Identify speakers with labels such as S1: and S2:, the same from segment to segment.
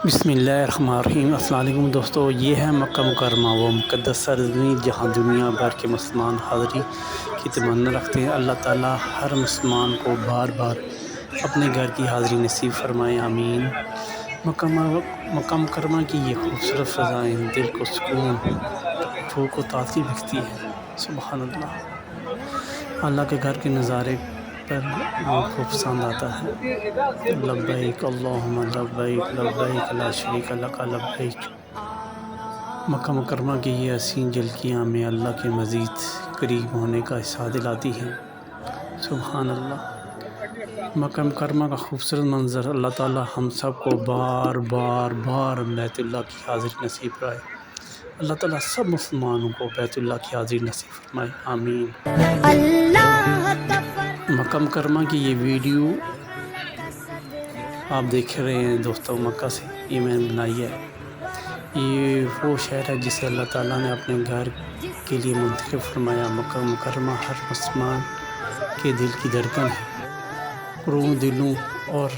S1: بسم اللہ الرحمن الرحیم۔ السلام علیکم دوستو، یہ ہے مکہ مکرمہ، وہ مقدس سرزمین جہاں دنیا بھر کے مسلمان حاضری کی تمنا رکھتے ہیں۔ اللہ تعالیٰ ہر مسلمان کو بار بار اپنے گھر کی حاضری نصیب فرمائے، آمین۔ مکہ مکرمہ کی یہ خوبصورت فضائیں دل کو سکون، روح کو تازگی بخشتی ہے۔ سبحان اللہ، اللہ کے گھر کے نظارے پر روح کو پسند آتا ہے۔ لبیک اللہم لبیک لبیک لا شریک لک لبیک۔ مکہ مکرمہ کی یہ حسین جھلکیاں ہمیں اللہ کے مزید قریب ہونے کا احساس دلاتی ہیں۔ سبحان اللہ، مکہ مکرمہ کا خوبصورت منظر۔ اللہ تعالیٰ ہم سب کو بار بار بیت اللہ کی حاضری نصیب فرمائے۔ اللہ تعالیٰ سب مسلمانوں کو بیت اللہ کی حاضری نصیب فرمائے، آمین۔ مکہ مکرمہ کی یہ ویڈیو آپ دیکھ رہے ہیں دوستوں، مکہ سے یہ میں نے بنائی ہے۔ یہ وہ شہر ہے جسے اللہ تعالیٰ نے اپنے گھر کے لیے منتخب فرمایا۔ مکہ مکرمہ ہر مسلمان کے دل کی دھڑکن ہے، کروڑوں دلوں اور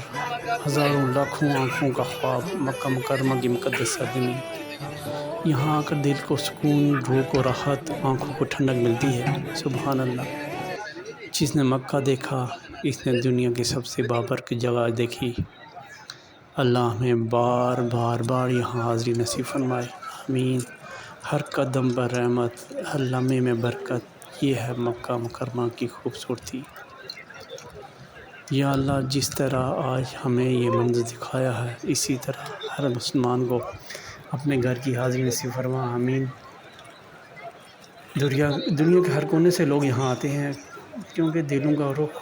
S1: ہزاروں لاکھوں آنکھوں کا خواب۔ مکہ مکرمہ کی مقدس سرزمین، یہاں آ کر دل کو سکون، روح کو راحت، آنکھوں کو ٹھنڈک ملتی ہے۔ سبحان اللہ، جس نے مکہ دیکھا اس نے دنیا کی سب سے بابرکت جگہ دیکھی۔ اللہ ہمیں بار یہاں حاضری نصیب فرمائے، آمین۔ ہر قدم پر رحمت، ہر لمحے میں برکت، یہ ہے مکہ مکرمہ کی خوبصورتی۔ یا اللہ، جس طرح آج ہمیں یہ منظر دکھایا ہے، اسی طرح ہر مسلمان کو اپنے گھر کی حاضری نصیب فرما، آمین۔ دنیا کے ہر کونے سے لوگ یہاں آتے ہیں کیونکہ دلوں کا رخ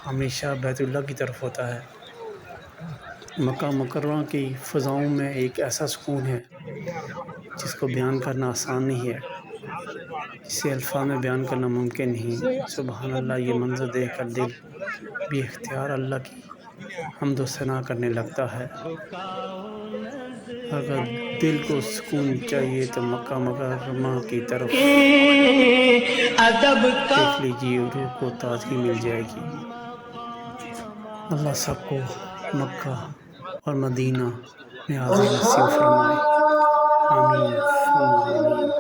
S1: ہمیشہ بیت اللہ کی طرف ہوتا ہے۔ مکہ مکرمہ کی فضاؤں میں ایک ایسا سکون ہے جس کو بیان کرنا آسان نہیں ہے، جسے الفاظ میں بیان کرنا ممکن نہیں۔ سبحان اللہ، یہ منظر دیکھ کر دل بھی اختیار اللہ کی حمد و ثنا کرنے لگتا ہے۔ اگر دل کو سکون چاہیے تو مکہ مکرمہ کی طرف دیکھ لیجیے، روح کو تازگی مل جائے گی۔ اللہ سب کو مکہ اور مدینہ میں حاضری نصیب فرمائے، آمین ثم آمین۔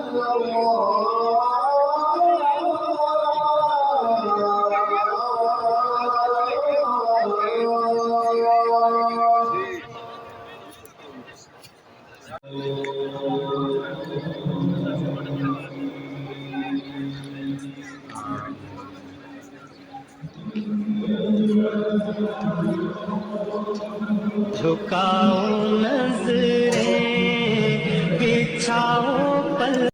S2: جھکاؤ نظریں، بچھاؤ